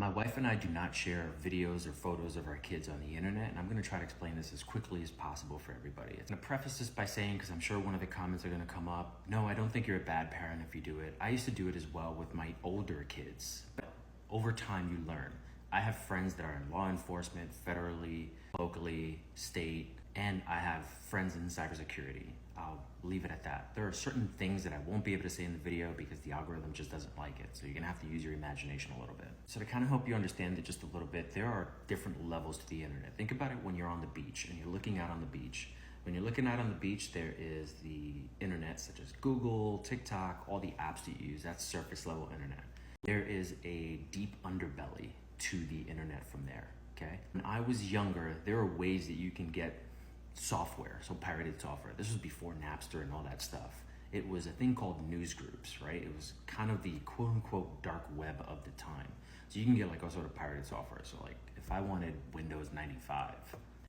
My wife and I do not share videos or photos of our kids on the internet, and I'm gonna try to explain this as quickly as possible for everybody. I'm gonna preface this by saying, because I'm sure one of the comments are gonna come up, no, I don't think you're a bad parent if you do it. I used to do it as well with my older kids. But over time, you learn. I have friends that are in law enforcement, federally, locally, state, and I have friends in cybersecurity. I'll leave it at that. There are certain things that I won't be able to say in the video because the algorithm just doesn't like it. So you're gonna have to use your imagination a little bit. So to kind of help you understand it just a little bit, there are different levels to the internet. Think about it when you're on the beach and you're looking out on the beach. When you're looking out on the beach, there is the internet such as Google, TikTok, all the apps that you use. That's surface level internet. There is a deep underbelly to the internet from there, okay? When I was younger, there are ways that you can get software, so pirated software. This was before Napster and all that stuff. It was a thing called news groups, right? It was kind of the quote unquote dark web of the time. So you can get like all sort of pirated software. So like if I wanted Windows 95,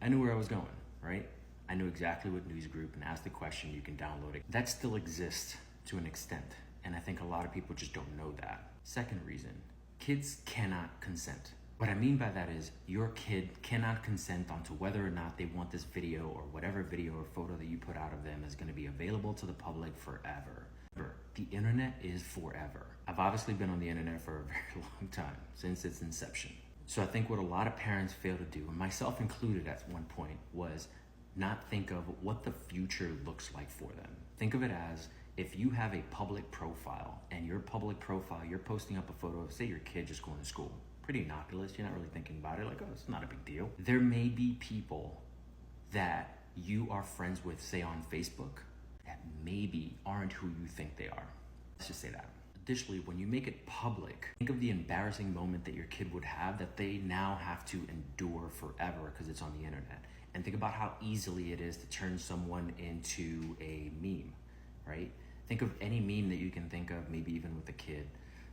I knew where I was going, right? I knew exactly what news group and asked the question, you can download it. That still exists to an extent. And I think a lot of people just don't know that. Second reason, kids cannot consent. What I mean by that is your kid cannot consent onto whether or not they want this video or whatever video or photo that you put out of them is going to be available to the public forever. The internet is forever. I've obviously been on the internet for a very long time, since its inception. So I think what a lot of parents fail to do, and myself included at one point, was not think of what the future looks like for them. Think of it as if you have a public profile and your public profile, you're posting up a photo of, say, your kid just going to school. Pretty innocuous, you're not really thinking about it, like, oh, it's not a big deal. There may be people that you are friends with, say on Facebook, that maybe aren't who you think they are. Let's just say that. Additionally, when you make it public, think of the embarrassing moment that your kid would have that they now have to endure forever because it's on the internet. And think about how easily it is to turn someone into a meme, right? Think of any meme that you can think of, maybe even with a kid.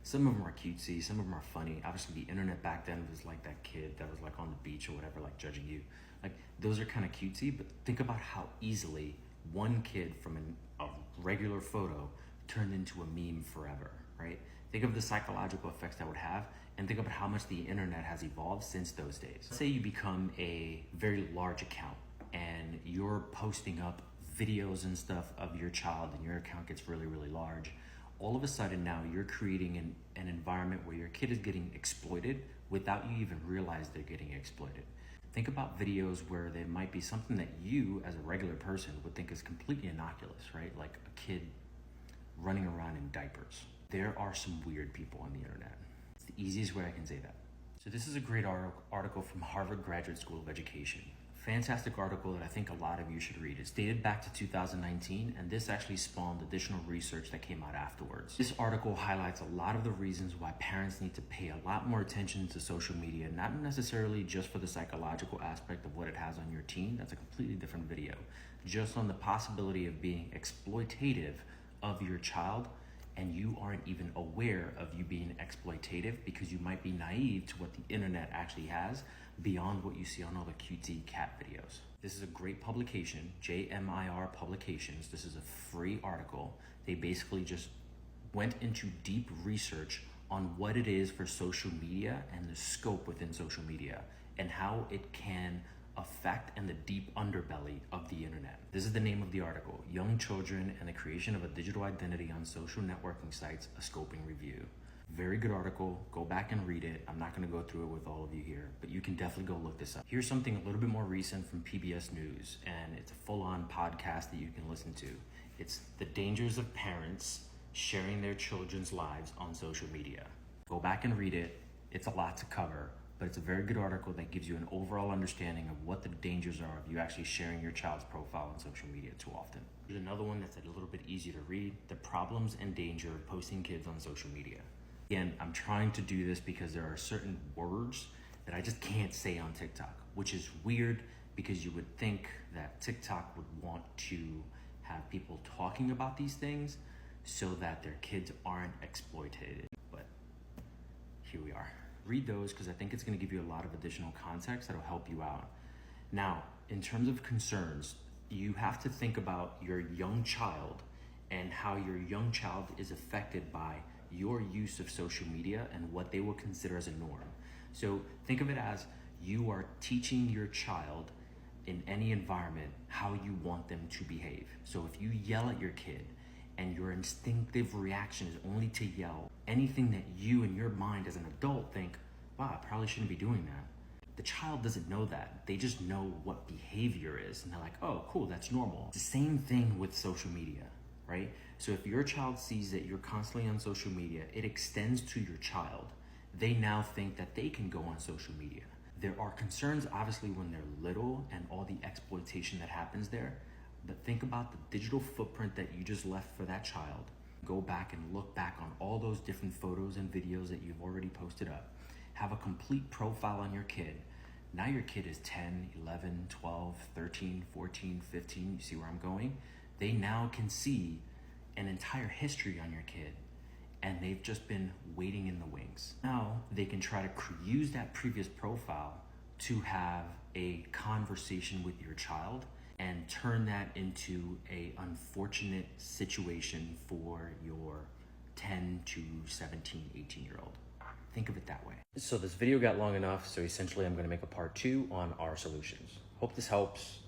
Some of them are cutesy, some of them are funny. Obviously the internet back then was like that kid that was like on the beach or whatever, like judging you. Like those are kind of cutesy, but think about how easily one kid from a regular photo turned into a meme forever, right? Think of the psychological effects that would have, and think about how much the internet has evolved since those days. Say you become a very large account and you're posting up videos and stuff of your child and your account gets really, really large. All of a sudden now you're creating an environment where your kid is getting exploited without you even realize they're getting exploited. Think about videos where there might be something that you as a regular person would think is completely innocuous, right? Like a kid running around in diapers. There are some weird people on the internet. It's the easiest way I can say that. So this is a great article from Harvard Graduate School of Education. Fantastic article that I think a lot of you should read. It's dated back to 2019, and this actually spawned additional research that came out afterwards. This article highlights a lot of the reasons why parents need to pay a lot more attention to social media, not necessarily just for the psychological aspect of what it has on your teen. That's a completely different video. Just on the possibility of being exploitative of your child, and you aren't even aware of you being exploitative because you might be naive to what the internet actually has beyond what you see on all the cutesy cat videos. This is a great publication, JMIR Publications. This is a free article. They basically just went into deep research on what it is for social media and the scope within social media and how it can affect and the deep underbelly of the internet. This is the name of the article, Young Children and the Creation of a Digital Identity on Social Networking Sites, a Scoping Review. Very good article, go back and read it. I'm not gonna go through it with all of you here, but you can definitely go look this up. Here's something a little bit more recent from PBS News, and it's a full-on podcast that you can listen to. It's The Dangers of Parents Sharing Their Children's Lives on Social Media. Go back and read it. It's a lot to cover, but it's a very good article that gives you an overall understanding of what the dangers are of you actually sharing your child's profile on social media too often. There's another one that's a little bit easier to read, The Problems and Danger of Posting Kids on Social Media. Again, I'm trying to do this because there are certain words that I just can't say on TikTok, which is weird because you would think that TikTok would want to have people talking about these things so that their kids aren't exploited, but here we are. Read those because I think it's going to give you a lot of additional context that'll help you out. Now, in terms of concerns, you have to think about your young child and how your young child is affected by your use of social media and what they will consider as a norm. So think of it as you are teaching your child in any environment how you want them to behave. So if you yell at your kid and your instinctive reaction is only to yell, anything that you in your mind as an adult think, wow, I probably shouldn't be doing that. The child doesn't know that. They just know what behavior is. And they're like, oh, cool, that's normal. It's the same thing with social media, right? So if your child sees that you're constantly on social media, it extends to your child. They now think that they can go on social media. There are concerns, obviously, when they're little and all the exploitation that happens there. But think about the digital footprint that you just left for that child. Go back and look back on all those different photos and videos that you've already posted up. Have a complete profile on your kid. Now your kid is 10, 11, 12, 13, 14, 15. You see where I'm going? They now can see an entire history on your kid, and they've just been waiting in the wings. Now they can try to use that previous profile to have a conversation with your child and turn that into a unfortunate situation for your 10 to 17, 18-year-old. Think of it that way. So this video got long enough, so essentially I'm gonna make a part 2 on our solutions. Hope this helps.